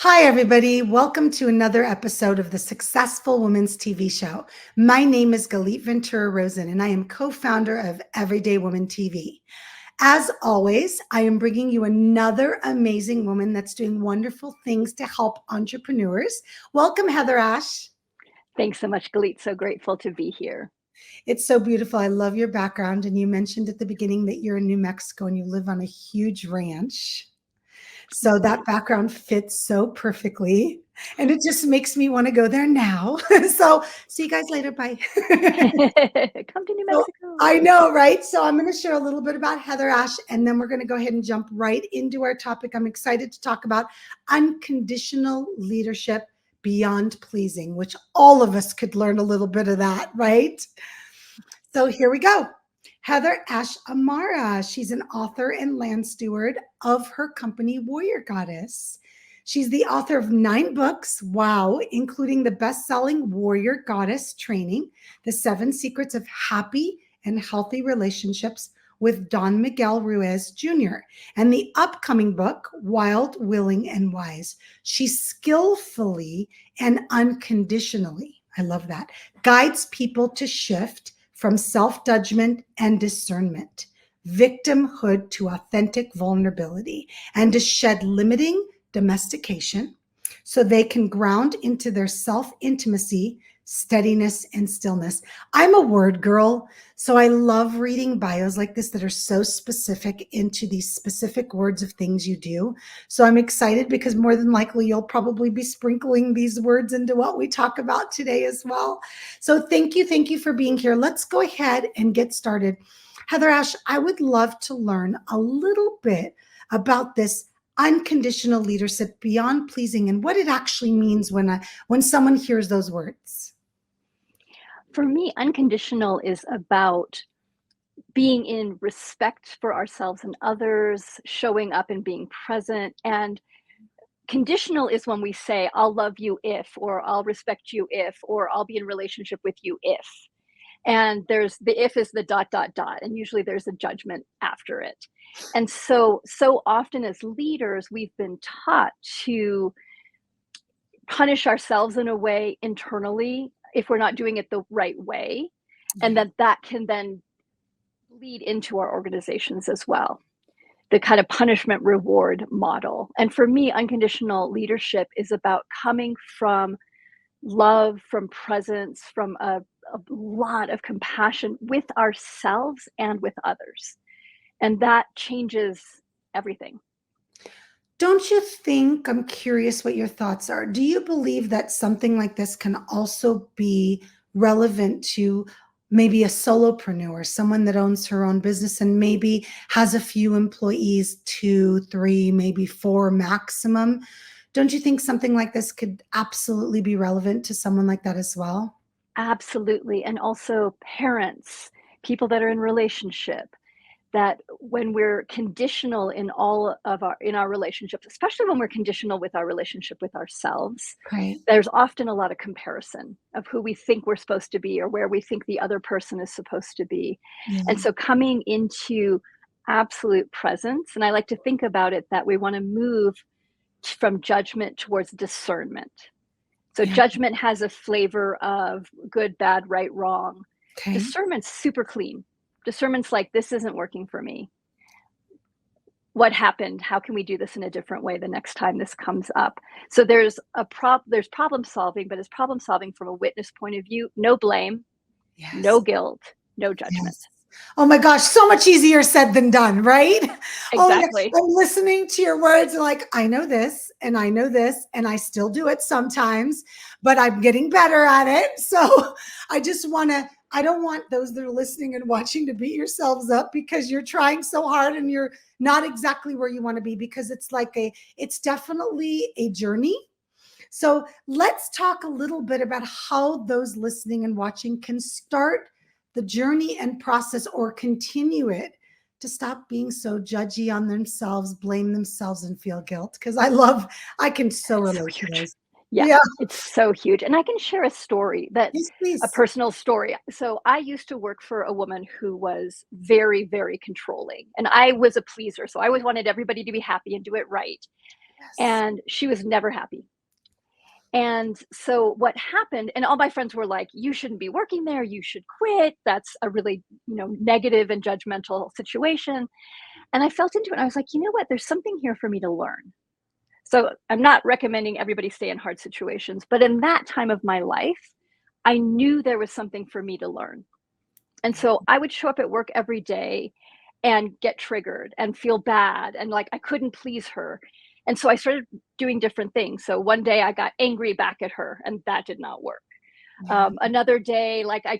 Hi, everybody. Welcome to another episode of the Successful Women's TV show. My name is Galit Ventura Rosen, and I am co founder of Everyday Woman TV. As always, I am bringing you another amazing woman that's doing wonderful things to help entrepreneurs. Welcome, Heather Ash. Thanks so much, Galit. So grateful to be here. It's so beautiful. I love your background. And you mentioned at the beginning that you're in New Mexico and you live on a huge ranch. So that background fits so perfectly. And it just makes me want to go there now. So see you guys later. Bye. Come to New So Mexico. I know, right? So I'm going to share a little bit about Heather Ash, and then we're going to go ahead and jump right into our topic. I'm excited to talk about unconditional leadership beyond pleasing, which all of us could learn a little bit of that, right? So here we go. HeatherAsh Amara. She's an author and land steward of her company, Warrior Goddess. She's the author of 9 books, wow, including the best-selling Warrior Goddess Training, The 7 Secrets of Happy and Healthy Relationships with Don Miguel Ruiz Jr., and the upcoming book, Wild, Willing, and Wise. She skillfully and unconditionally, I love that, guides people to shift from self-judgment and discernment, victimhood to authentic vulnerability, and to shed limiting domestication so they can ground into their self-intimacy, steadiness, and stillness. I'm a word girl, so I love reading bios like this that are so specific into these specific words of things you do. So I'm excited because more than likely you'll probably be sprinkling these words into what we talk about today as well. So thank you for being here. Let's go ahead and get started. Heather Ash, I would love to learn a little bit about this unconditional leadership beyond pleasing and what it actually means when someone hears those words. For me, unconditional is about being in respect for ourselves and others, showing up and being present. And conditional is when we say, I'll love you if, or I'll respect you if, or I'll be in relationship with you if. And there's the if is the dot, dot, dot. And usually there's a judgment after it. And so often as leaders, we've been taught to punish ourselves in a way internally if we're not doing it the right way, and that can then lead into our organizations as well, the kind of punishment reward model. And for me, unconditional leadership is about coming from love, from presence, from a lot of compassion with ourselves and with others, and that changes everything. Don't you think, I'm curious what your thoughts are. Do you believe that something like this can also be relevant to maybe a solopreneur, someone that owns her own business and maybe has a few employees, 2, 3, maybe 4 maximum? Don't you think something like this could absolutely be relevant to someone like that as well? Absolutely. And also parents, people that are in relationship, that when we're conditional in all of our relationships, especially when we're conditional with our relationship with ourselves, Right. there's often a lot of comparison of who we think we're supposed to be or where we think the other person is supposed to be. And Yeah. so coming into absolute presence, and I like to think about it that we want to move from judgment towards discernment. So Yeah. judgment has a flavor of good, bad, right, wrong. Okay. Discernment's super clean. Discernment's like, this isn't working for me. What happened? How can we do this in a different way the next time this comes up? So there's problem solving, but it's problem solving from a witness point of view. No blame, no Yes. guilt, no judgment. Yes. Oh my gosh, so much easier said than done, right? Oh my gosh, Exactly. I'm listening to your words and like, I know this and I know this and I still do it sometimes, but I'm getting better at it. So I don't want those that are listening and watching to beat yourselves up because you're trying so hard and you're not exactly where you want to be because it's definitely a journey. So let's talk a little bit about how those listening and watching can start the journey and process or continue it to stop being so judgy on themselves, blame themselves, and feel guilt. Because I can so So relate to huge. those. Yeah, Yeah. it's so huge. And I can share a story Yes, a please. personal story. So I used to work for a woman who was very, very controlling, and I was a pleaser. So I always wanted everybody to be happy and do it right. Yes. and she was never happy. And so what happened, and all my friends were like, "You shouldn't be working there, you should quit. That's a really, negative and judgmental situation." And I felt into it, and I was like, "You know what? There's something here for me to learn." So I'm not recommending everybody stay in hard situations, but in that time of my life, I knew there was something for me to learn. And Yeah. so I would show up at work every day and get triggered and feel bad and like I couldn't please her. And so I started doing different things. So one day I got angry back at her and that did not work. Yeah. Another day, like I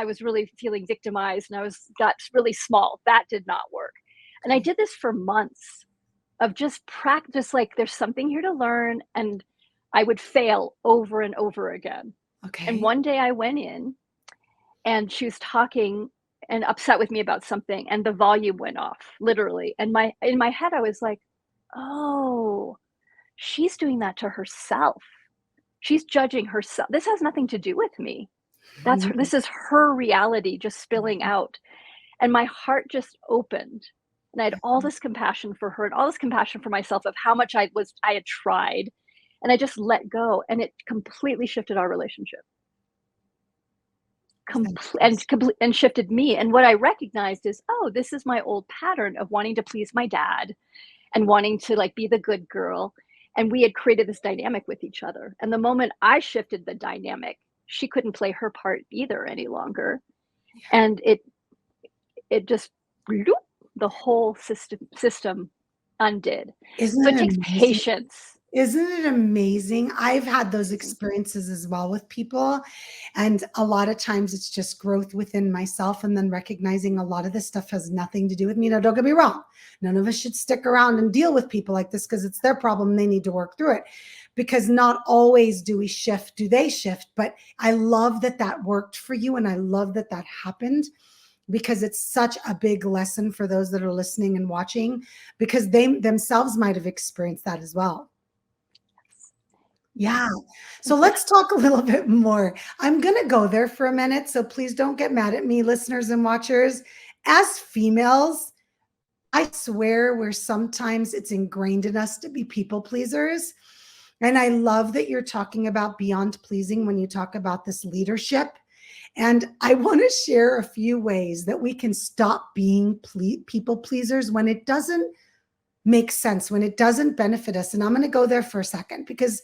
was really feeling victimized and got really small. That did not work. And I Okay. did this for months of just practice, like there's something here to learn. And I would fail over and over again. And Okay. one day I went in and she was talking and upset with me about something and the volume went off literally, and my in my head I was like, oh, she's doing that to herself, she's judging herself, this has nothing to do with me, Mhm. this is her reality just spilling out. And my heart just opened, and I had all Yeah. this compassion for her and all this compassion for myself of how much I had tried, and I just let go and it completely shifted our relationship. Isn't that awesome? And shifted me, and what I recognized is, "Oh, this is my old pattern of wanting to please my dad and wanting to, like, be the good girl," and we had created this dynamic with each other, and the moment I shifted the dynamic, she couldn't play her part either any longer, Yeah. and it just bloop, the whole system undid. So Isn't it it takes amazing? patience. Isn't it amazing? I've had those Amazing. experiences as well with people. And a lot of times it's just growth within myself and then recognizing a lot of this stuff has nothing to do with me. Now, don't get me wrong. None of us should stick around and deal with people like this because it's their problem. They need to work through it because not always do we shift, do they shift? But I love that that worked for you. And I love that that happened because it's such a big lesson for those that are listening and watching because they themselves might have experienced that as well. Yes. Yeah. So let's talk a little bit more. I'm going to go there for a minute. So please don't get mad at me, listeners and watchers. As females, I swear we're sometimes it's ingrained in us to be people pleasers. And I love that you're talking about beyond pleasing when you talk about this leadership. And I want to share a few ways that we can stop being people pleasers when it doesn't make sense, when it doesn't benefit us. And I'm going to go there for a second because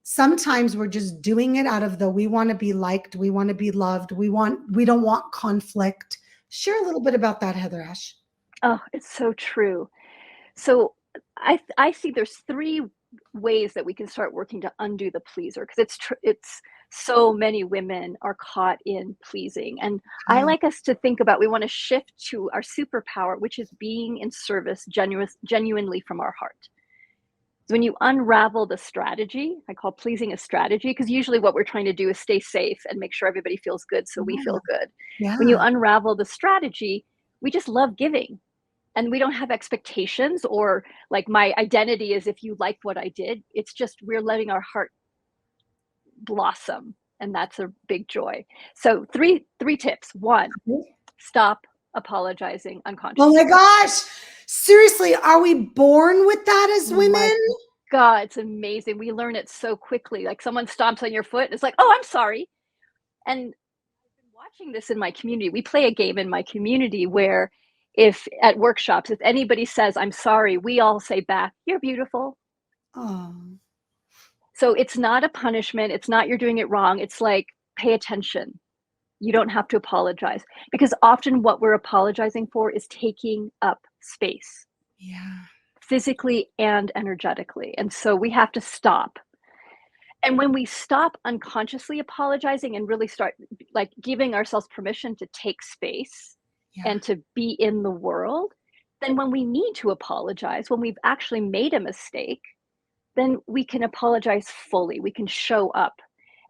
sometimes we're just doing it out of the we want to be liked, we want to be loved, we don't want conflict. Share a little bit about that, Heather Ash. Oh, it's so true. So I see there's 3 ways that we can start working to undo the pleaser because it's so many women are caught in pleasing, and I Okay. like us to think about we wanna shift to our superpower, which is being in service genuinely from our heart. When you unravel the strategy, I call pleasing a strategy because usually what we're trying to do is stay safe and make sure everybody feels good so we Yeah. feel good. When you Yeah. unravel the strategy, we just love giving and we don't have expectations or like my identity is if you like what I did. It's just we're letting our heart blossom, and that's a big joy. So three tips. One, stop apologizing Oh my unconsciously. gosh. Seriously, are we born with that as Oh my women? god, it's amazing. We learn it so quickly. Like someone stomps on your foot, and it's like, "Oh, I'm sorry." And I've been watching this in my community. We play a game in my community where if at workshops, if anybody says, "I'm sorry," we all say back, "You're beautiful." Oh, So it's not a punishment. It's not you're doing it wrong. It's like, pay attention. You don't have to apologize because often what we're apologizing for is taking up space yeah. physically and energetically. And so we have to stop. And when we stop unconsciously apologizing and really start like giving ourselves permission to take space Yeah. and to be in the world, then when we need to apologize, when we've actually made a mistake, then we can apologize fully. We can show up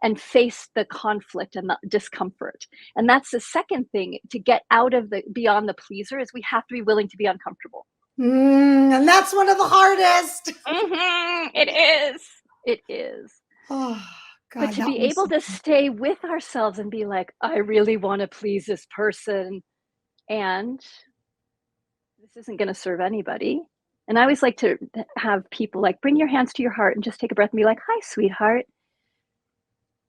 and face the conflict and the discomfort. And that's the second thing to get out of the beyond the pleaser is we have to be willing to be uncomfortable. And that's one of the hardest. It is. It is. Oh, But God, to that be was able to stay with ourselves and be like, I really want to please this person and this isn't going to serve anybody. And I always like to have people like bring your hands to your heart and just take a breath and be like, hi, sweetheart.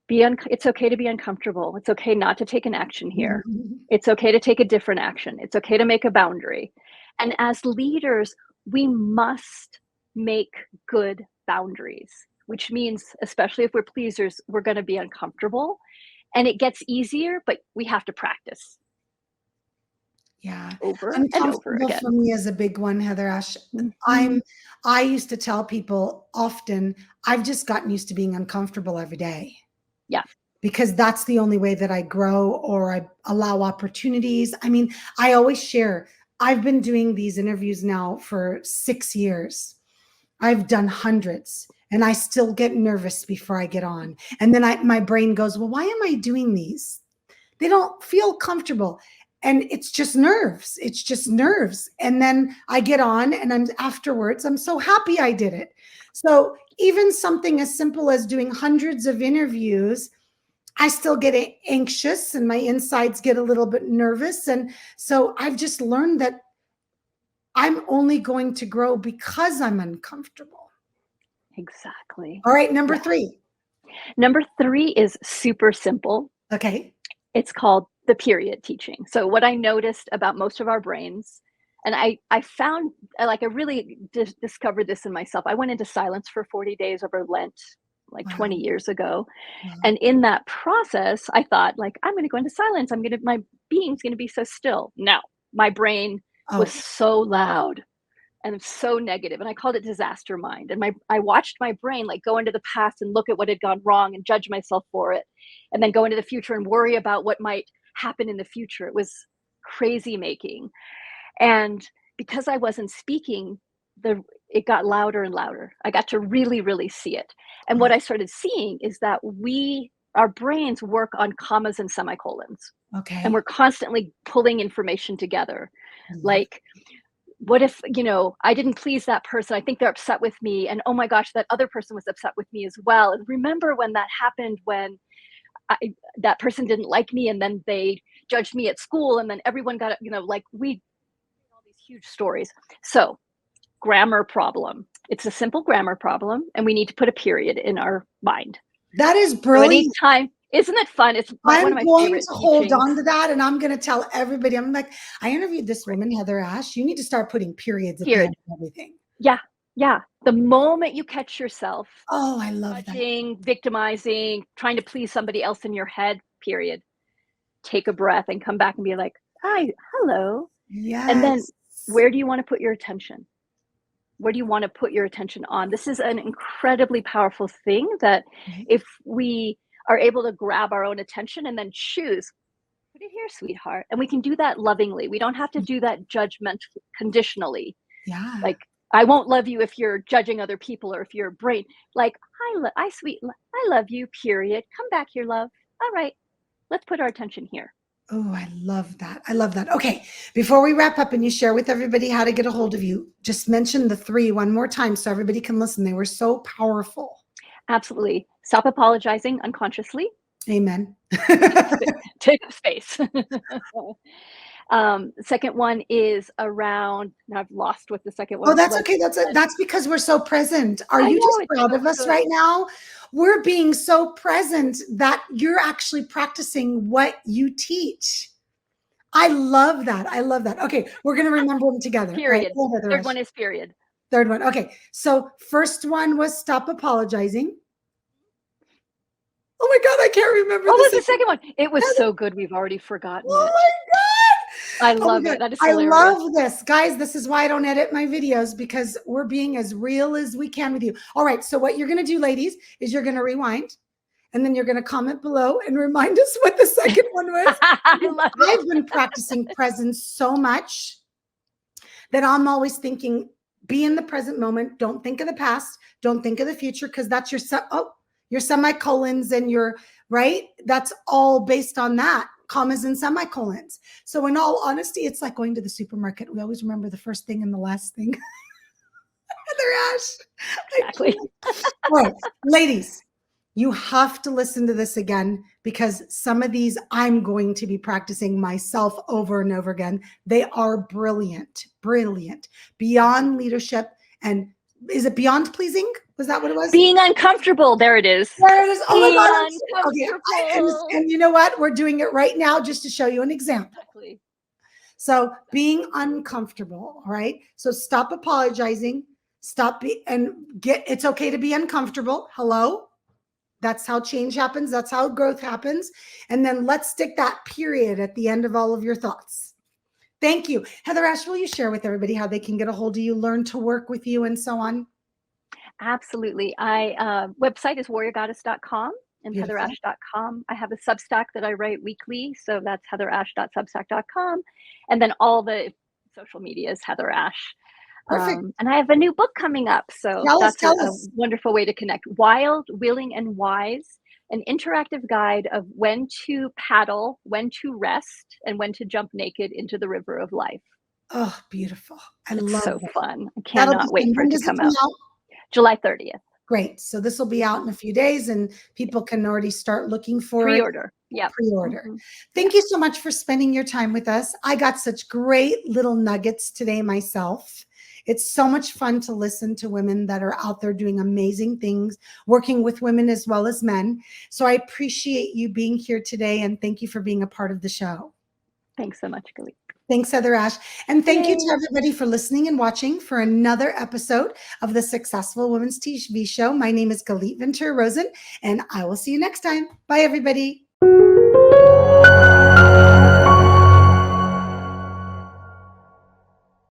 It's okay to be uncomfortable. It's okay not to take an action here. It's okay to take a different action. It's okay to make a boundary. And as leaders, we must make good boundaries, which means, especially if we're pleasers, we're going to be uncomfortable. And it gets easier, but we have to practice. Yeah. Over and over Uncomfortable again. for me is a big one, HeatherAsh. Mm-hmm. I used to tell people often, I've just gotten used to being uncomfortable every day. Yeah. Because that's the only way that I grow or I allow opportunities. I mean, I always share, I've been doing these interviews now for 6 years. I've done hundreds and I still get nervous before I get on. And then my brain goes, well, why am I doing these? They don't feel comfortable. And it's just nerves. It's just nerves. And then I get on and I'm so happy I did it. So even something as simple as doing hundreds of interviews, I still get anxious and my insides get a little bit nervous. And so I've just learned that I'm only going to grow because I'm uncomfortable. Exactly. All right, number 3. Number 3 is super simple. Okay. It's called the period teaching. So what I noticed about most of our brains, and I found, like, I really discovered this in myself. I went into silence for 40 days over Lent, like Wow. 20 years ago. Wow. And in that process, I thought, like, I'm going to go into silence. My being's going to be so still. No, my brain was so loud and so negative, and I called it disaster mind. And I watched my brain like go into the past and look at what had gone wrong and judge myself for it, and then go into the future and worry about what might happen in the future. It was crazy making. And because I wasn't speaking, it got louder and louder. I got to really, really see it. And what I started seeing is that our brains work on commas and semicolons. Okay. And we're constantly pulling information together. Love Like, what if, I didn't please that person? I think they're upset with me. And oh my gosh, that other person was upset with me as well. And remember when that happened, when that person didn't like me and then they judged me at school and then everyone got, like we all these huge stories. So grammar problem. It's a simple grammar problem and we need to put a period in our mind. That is So brilliant. anytime, isn't it fun? It's one of my favorite to hold teachings. on to that, and I'm going to tell everybody. I'm like, I interviewed this woman, HeatherAsh. You need to start putting periods at the end of everything. Yeah. Yeah. The moment you catch yourself I love judging, victimizing, trying to please somebody else in your head, period. Take a breath and come back and be like, hi, hello. Yes. And then where do you want to put your attention? Where do you want to put your attention on? This is an incredibly powerful thing that if we are able to grab our own attention and then choose, put it here, sweetheart. And we can do that lovingly. We don't have to do that judgment conditionally. Yeah. Like, I won't love you if you're judging other people or if you're brain. Like, I love you, period. Come back here, love. All right, let's put our attention here. Oh, I love that. I love that. Okay. Before we wrap up and you share with everybody how to get a hold of you, just mention the 3 one more time so everybody can listen. They were so powerful. Absolutely. Stop apologizing unconsciously. Amen. Take up space. Second one is around, now I've lost what the second one Oh, that's was. okay. That's because we're so present. Are you know, just it's proud so of us good. right now? We're being so present that you're actually practicing what you teach. I love that. I love that. Okay, we're going to remember them together. Period. All right, Third one is period. Third one. Okay, so first one was stop apologizing. Oh my God, I can't remember. What was the second one? It was so good. We've already forgotten it. Oh my God. I love it. That is I hilarious. love this. Guys, this is why I don't edit my videos, because we're being as real as we can with you. All right, so what you're going to do, ladies, is you're going to rewind. And then you're going to comment below and remind us what the second one was. I've been practicing presence so much that I'm always thinking, be in the present moment. Don't think of the past. Don't think of the future, because that's your semicolons and your, right? That's all based on that, commas and semicolons. So in all honesty, it's like going to the supermarket. We always remember the first thing and the last thing. HeatherAsh. Exactly. All right, ladies, You have to listen to this again because some of these I'm going to be practicing myself over and over again. They are brilliant, brilliant. Beyond leadership. And is it beyond pleasing? Was that what it was? Being uncomfortable. There it is. There it is. Oh my Being God. Okay. uncomfortable. And you know what? We're doing it right now just to show you an example. Exactly. So being uncomfortable, all right? So stop apologizing. It's okay to be uncomfortable. Hello? That's how change happens. That's how growth happens. And then let's stick that period at the end of all of your thoughts. Thank you. HeatherAsh, will you share with everybody how they can get a hold of you, learn to work with you, and so on? Absolutely. Website is warriorgoddess.com and Beautiful. heatherash.com. I have a Substack that I write weekly, so that's heatherash.substack.com. And then all the social media is HeatherAsh. Perfect. And I have a new book coming up, so that's Tell a us. wonderful way to connect. Wild, Willing, and Wise, an interactive guide of when to paddle, when to rest, and when to jump naked into the river of life. Oh, beautiful. I It's love so that. fun. I That'll be cannot wait fun. for When it to does it come come out. out? July 30th. Great. So this will be out in a few days and people can already start looking for it. Pre-order. Yep. Pre-order. Mm-hmm. Thank you so much for spending your time with us. I got such great little nuggets today myself. It's so much fun to listen to women that are out there doing amazing things, working with women as well as men. So I appreciate you being here today and thank you for being a part of the show. Thanks so much, Galit. Thanks, HeatherAsh. And thank you to Yay. everybody for listening and watching for another episode of the Successful Women's TV Show. My name is Galit Ventura Rosen, and I will see you next time. Bye, everybody.